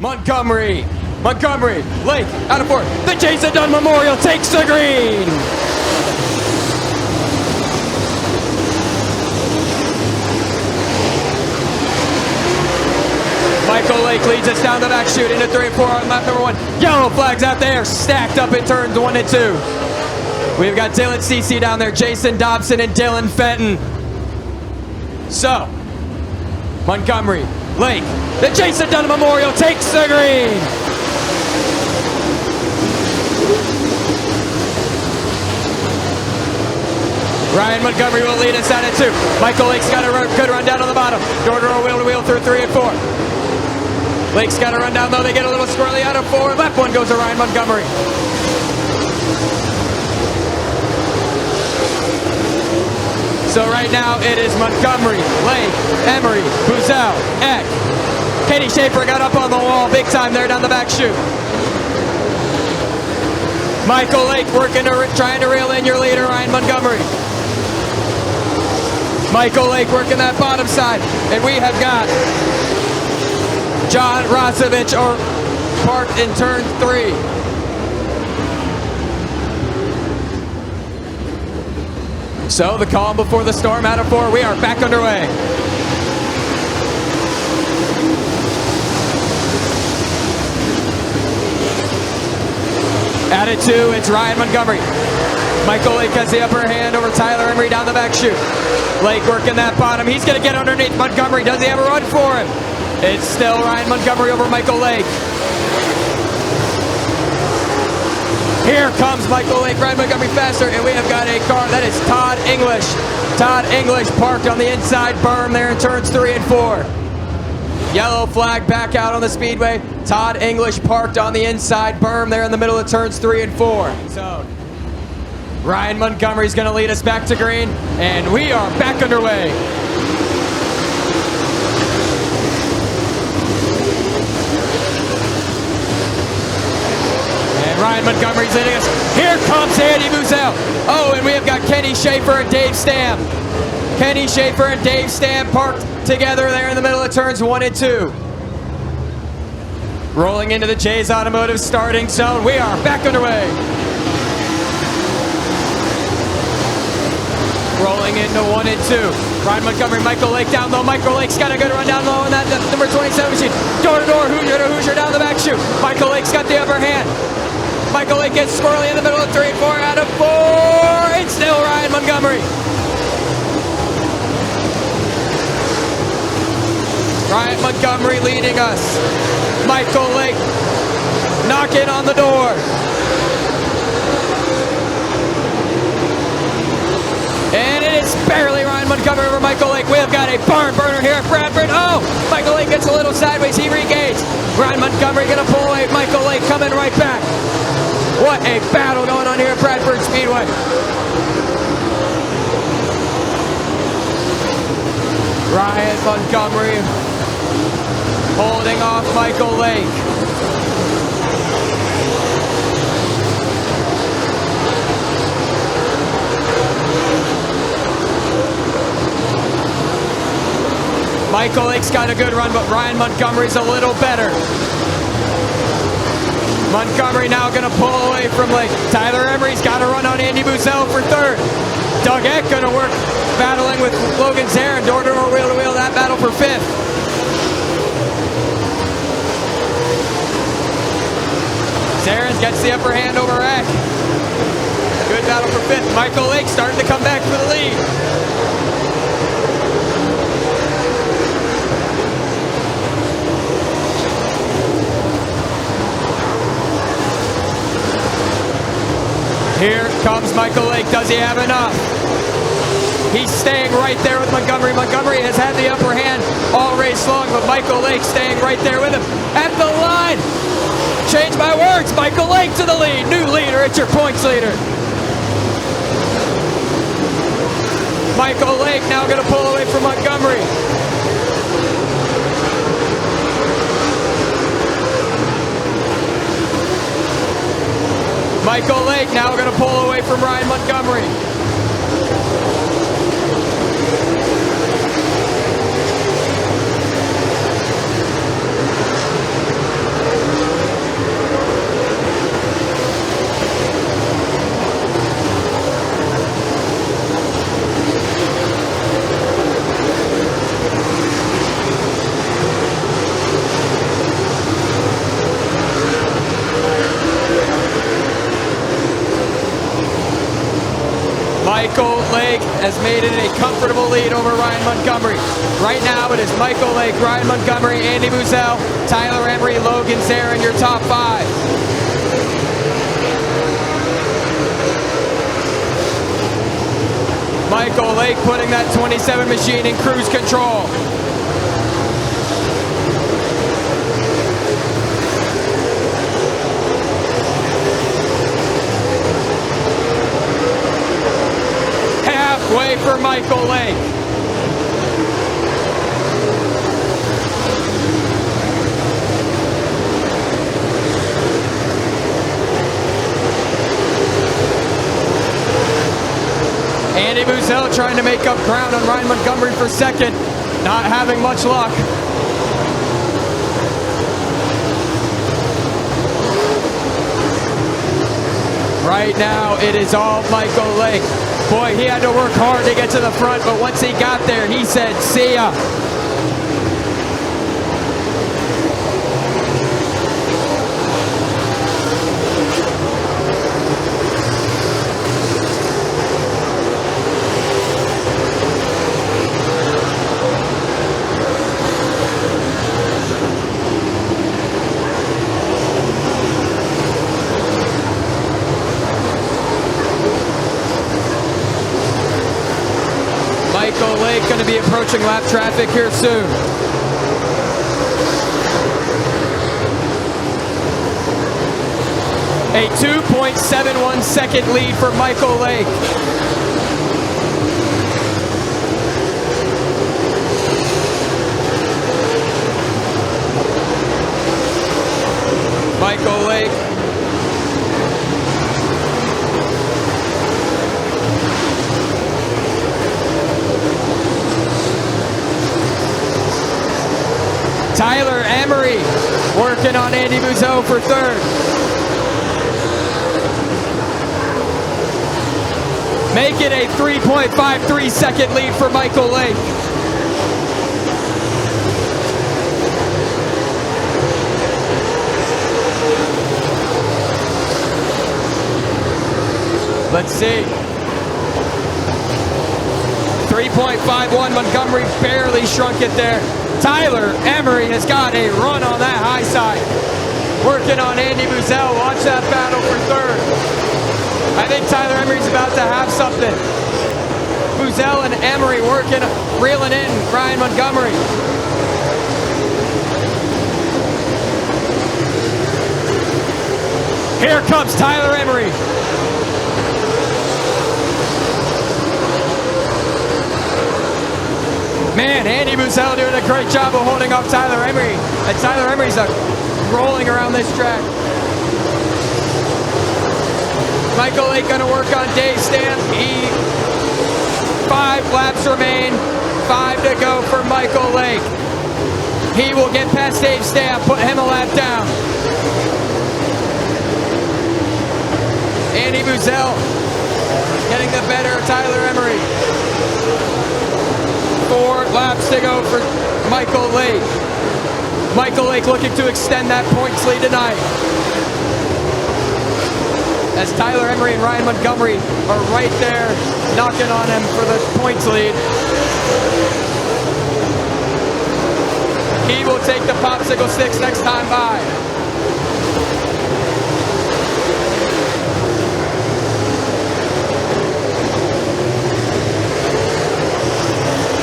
Montgomery, Lake, out of 4. The Jason Dunn Memorial takes the green. Michael Lake leads us down the back chute into 3 and 4 on lap number 1. Yellow flags out there, stacked up in turns 1 and 2. We've got Dylan CC down there, Jason Dobson and Dylan Fenton. So, Montgomery, Lake, the Jason Dunham Memorial takes the green. Ryan Montgomery will lead us out at 2. Michael Lake's got a good run down on the bottom. Door-to-door, wheel-to-wheel through 3 and 4. Lake's got to run down, though. They get a little squirrely out of 4. Left one goes to Ryan Montgomery. So right now it is Montgomery, Lake, Emery, Buzel, Eck. Kenny Schaefer got up on the wall big time there down the back chute. Michael Lake trying to reel in your leader, Ryan Montgomery. Michael Lake working that bottom side. And we have got John Rosevich parked in turn 3. So the calm before the storm out of 4. We are back underway. Out of 2, it's Ryan Montgomery. Michael Lake has the upper hand over Tyler Emery down the back chute. Lake working that bottom. He's going to get underneath Montgomery. Does he have a run for him? It's still Ryan Montgomery over Michael Lake. Here comes Michael Lake, Ryan Montgomery faster, and we have got a car. That is Todd English. Todd English parked on the inside berm there in turns 3 and 4. Yellow flag back out on the speedway. Todd English parked on the inside berm there in the middle of turns 3 and 4. So Ryan Montgomery's going to lead us back to green, and we are back underway. Ryan Montgomery's leading us. Here comes Andy Buzel. Oh, and we have got Kenny Schaefer and Dave Stam. Kenny Schaefer and Dave Stam parked together there in the middle of turns 1 and 2. Rolling into the Jay's Automotive starting zone. We are back underway. Rolling into 1 and 2. Ryan Montgomery, Michael Lake down low. Michael Lake's got a good run down low in that number 27 machine. Door to door, Hoosier to Hoosier down the back chute. Michael Lake's got the upper hand. Michael Lake gets squirrely in the middle of 3 and 4 out of 4. It's still Ryan Montgomery. Ryan Montgomery leading us. Michael Lake knocking on the door. And it is barely Ryan Montgomery over Michael Lake. We have got a barn burner here at Bradford. Oh, Michael Lake gets a little sideways. He regains. Ryan Montgomery going to pull away. Michael Lake coming right back. What a battle going on here at Bradford Speedway. Ryan Montgomery holding off Michael Lake. Michael Lake's got a good run, but Ryan Montgomery's a little better. Montgomery now going to pull away from Lake. Tyler Emery's got a run on Andy Buzel for 3rd. Doug Eck going to work battling with Logan Zarin, door-to-door, wheel-to-wheel, that battle for 5th. Zarin gets the upper hand over Eck. Good battle for 5th. Michael Lake starting to come back for the lead. Here comes Michael Lake. Does he have enough? He's staying right there with Montgomery. Montgomery has had the upper hand all race long, but Michael Lake staying right there with him. At the line! Change my words. Michael Lake to the lead. New leader. It's your points leader. Michael Lake now going to pull away from Montgomery. Michael Lake now going to pull away from Ryan Montgomery. Lake has made it a comfortable lead over Ryan Montgomery. Right now it is Michael Lake, Ryan Montgomery, Andy Buzzell, Tyler Emery, Logan Zare in your top 5. Michael Lake putting that 27 machine in cruise control. Halfway for Michael Lake. Andy Buzzell trying to make up ground on Ryan Montgomery for second, not having much luck. Right now it is all Michael Lake. Boy, he had to work hard to get to the front, but once he got there, he said, see ya. Michael Lake going to be approaching lap traffic here soon. A 2.71 second lead for Michael Lake. Michael Lake. Tyler Emery working on Andy Buzzell for third. Make it a 3.53 second lead for Michael Lake. Let's see. 3.51, Montgomery barely shrunk it there. Tyler Emery has got a run on that high side. Working on Andy Buzzell. Watch that battle for third. I think Tyler Emery's about to have something. Buzzell and Emery working, reeling in Ryan Montgomery. Here comes Tyler Emery. Man, Andy Buzzell doing a great job of holding off Tyler Emery. And Tyler Emery's rolling around this track. Michael Lake going to work on Dave Stamp. 5 laps remain. 5 to go for Michael Lake. He will get past Dave Stamp, put him a lap down. Andy Buzzell getting the better of Tyler Emery. 4 laps to go for Michael Lake. Michael Lake looking to extend that points lead tonight. As Tyler Emery and Ryan Montgomery are right there knocking on him for the points lead. He will take the popsicle sticks next time by.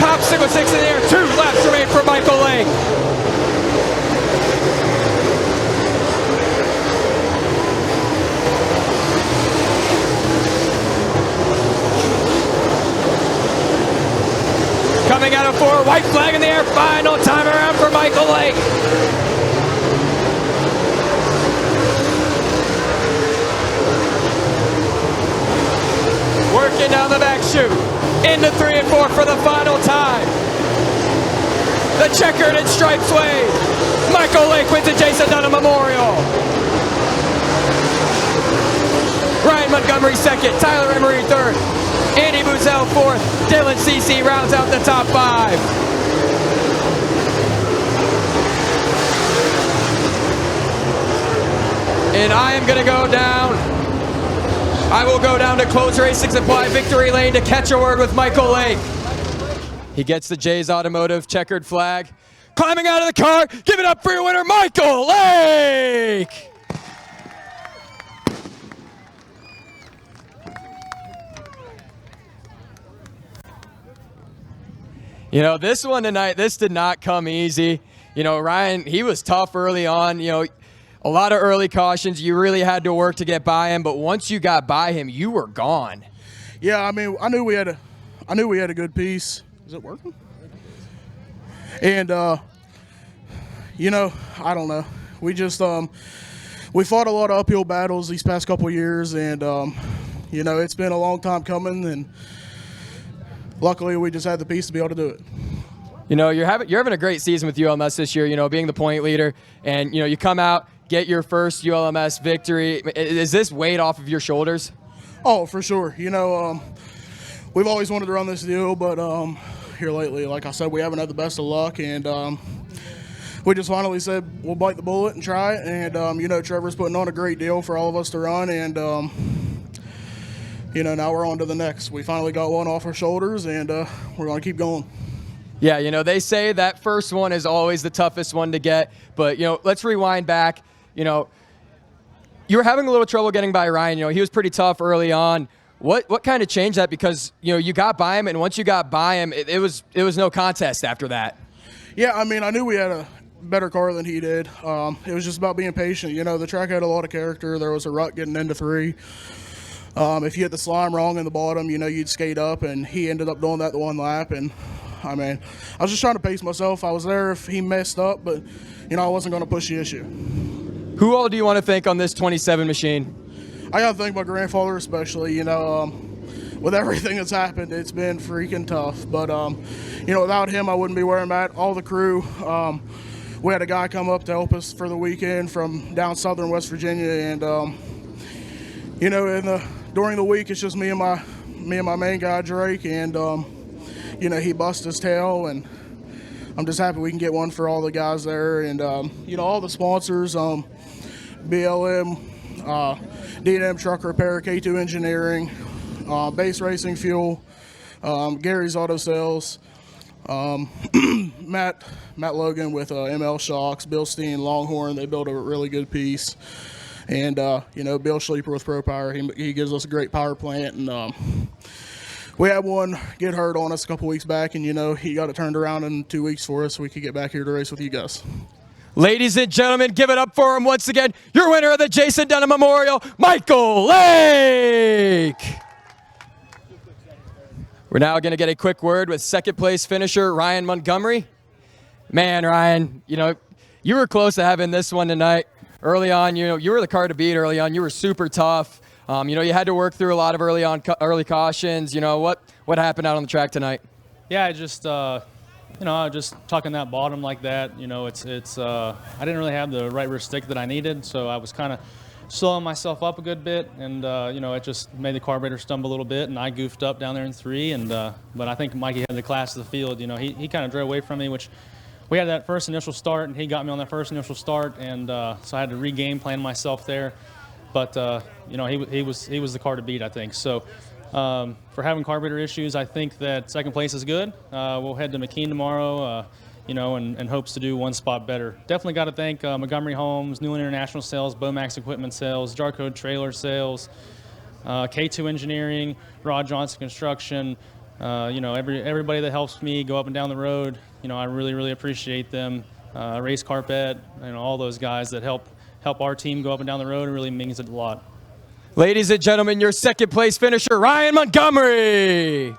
Popsicle sticks in the air. 2 laps remain for Michael Lake. Coming out of 4, white flag in the air, final time around for Michael Lake. Working down the back chute, into 3 and 4 for the final time. The checkered and striped way. Michael Lake wins the Jason Dunham Memorial. Ryan Montgomery second, Tyler Emery third. Andy Buzzell fourth. Dylan CC rounds out the top 5. And I am going to go down I will go down to close race 6 apply victory lane to catch a word with Michael Lake. He gets the Jay's Automotive checkered flag. Climbing out of the car, give it up for your winner, Michael Lake! You know, this one tonight, this did not come easy. You know, Ryan, he was tough early on. You know, a lot of early cautions. You really had to work to get by him, but once you got by him, you were gone. Yeah, I mean, I knew we had a good piece. Is it working? And you know, I don't know. We just we fought a lot of uphill battles these past couple of years, and you know, it's been a long time coming, and luckily we just had the piece to be able to do it. You know, you're having a great season with ULMS this year, you know, being the point leader, and, you know, you come out, get your first ULMS victory. Is this weight off of your shoulders? Oh, for sure. You know, we've always wanted to run this deal, but here lately, like I said, we haven't had the best of luck, and we just finally said we'll bite the bullet and try it. And, you know, Trevor's putting on a great deal for all of us to run, and, you know, now we're on to the next. We finally got one off our shoulders, and we're going to keep going. Yeah, you know, they say that first one is always the toughest one to get, but, you know, let's rewind back. You know, you were having a little trouble getting by Ryan. You know, he was pretty tough early on. What kind of changed that? Because, you know, you got by him, and once you got by him, it was no contest after that. Yeah, I mean, I knew we had a better car than he did. It was just about being patient. You know, the track had a lot of character. There was a rut getting into 3. If you hit the slime wrong in the bottom, you know, you'd skate up, and he ended up doing that the one lap. And I mean, I was just trying to pace myself. I was there if he messed up, but, you know, I wasn't going to push the issue. Who all do you want to thank on this 27 machine? I got to thank my grandfather especially. You know, with everything that's happened, it's been freaking tough. But, you know, without him, I wouldn't be where I'm at. All the crew, we had a guy come up to help us for the weekend from down southern West Virginia. And, you know, during the week, it's just me and my main guy, Drake. And, you know, he busted his tail, and I'm just happy we can get one for all the guys there. And, you know, all the sponsors, BLM, D&M Truck Repair, K2 Engineering, Base Racing Fuel, Gary's Auto Sales, Matt Logan with ML Shocks, Bill Steen, Longhorn. They built a really good piece. And, you know, Bill Schleeper with Pro Power, he gives us a great power plant. And we had one get hurt on us a couple weeks back, and, you know, he got it turned around in 2 weeks for us so we could get back here to race with you guys. Ladies and gentlemen, give it up for him once again. Your winner of the Jason Dunham Memorial, Michael Lake. We're now going to get a quick word with second place finisher Ryan Montgomery. Man, Ryan, you know, you were close to having this one tonight. Early on, you know, you were the car to beat early on. You were super tough. You know, you had to work through a lot of early cautions. You know, what happened out on the track tonight? Yeah, I just, you know, just tucking that bottom like that. You know, it's I didn't really have the right rear stick that I needed, so I was kind of slowing myself up a good bit, and you know, it just made the carburetor stumble a little bit, and I goofed up down there in 3. And but I think Mikey had the class of the field. You know, he kind of drove away from me, which we had that first initial start, and he got me on that first initial start, and so I had to re-game plan myself there. But you know, he was the car to beat, I think. So for having carburetor issues, I think that second place is good. We'll head to McKean tomorrow, you know, and hopes to do one spot better. Definitely got to thank Montgomery Homes, Newland International Sales, Bomax Equipment Sales, Jarcode Trailer Sales, K2 Engineering, Rod Johnson Construction. You know, everybody that helps me go up and down the road. You know, I really appreciate them. Race Carpet, you know, all those guys that help our team go up and down the road. It really means a lot. Ladies and gentlemen, your second place finisher, Ryan Montgomery.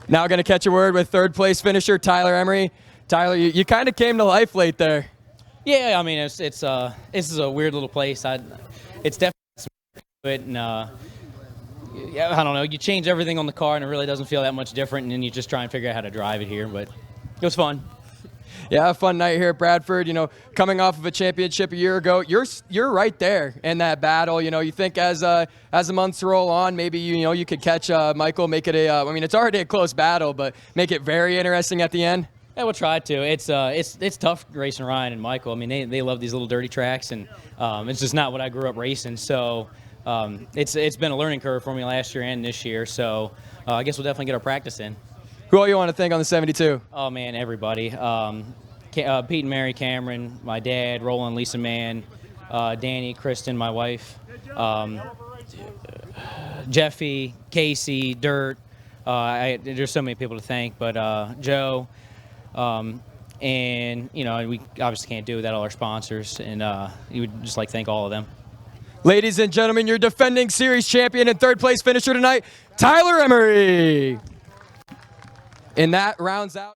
Now going to catch a word with third place finisher, Tyler Emery. Tyler, you kind of came to life late there. Yeah, I mean, this is a weird little place. It's definitely it, and yeah, I don't know. You change everything on the car, and it really doesn't feel that much different. And then you just try and figure out how to drive it here. But it was fun. Yeah, a fun night here at Bradford. You know, coming off of a championship a year ago, you're right there in that battle. You know, you think as the months roll on, maybe you could catch Michael, make it I mean, it's already a close battle, but make it very interesting at the end. Yeah, we'll try to. It's tough racing Ryan and Michael. I mean, they love these little dirty tracks, and it's just not what I grew up racing. So it's been a learning curve for me last year and this year. So I guess we'll definitely get our practice in. Who all you want to thank on the 72? Oh man, everybody. Pete and Mary Cameron, my dad, Roland, Lisa Mann, Danny, Kristen, my wife, Jeffy, Casey, Dirt. There's so many people to thank, but Joe, and we obviously can't do it without all our sponsors, and you would just like to thank all of them. Ladies and gentlemen, your defending series champion and third place finisher tonight, Tyler Emery. And that rounds out.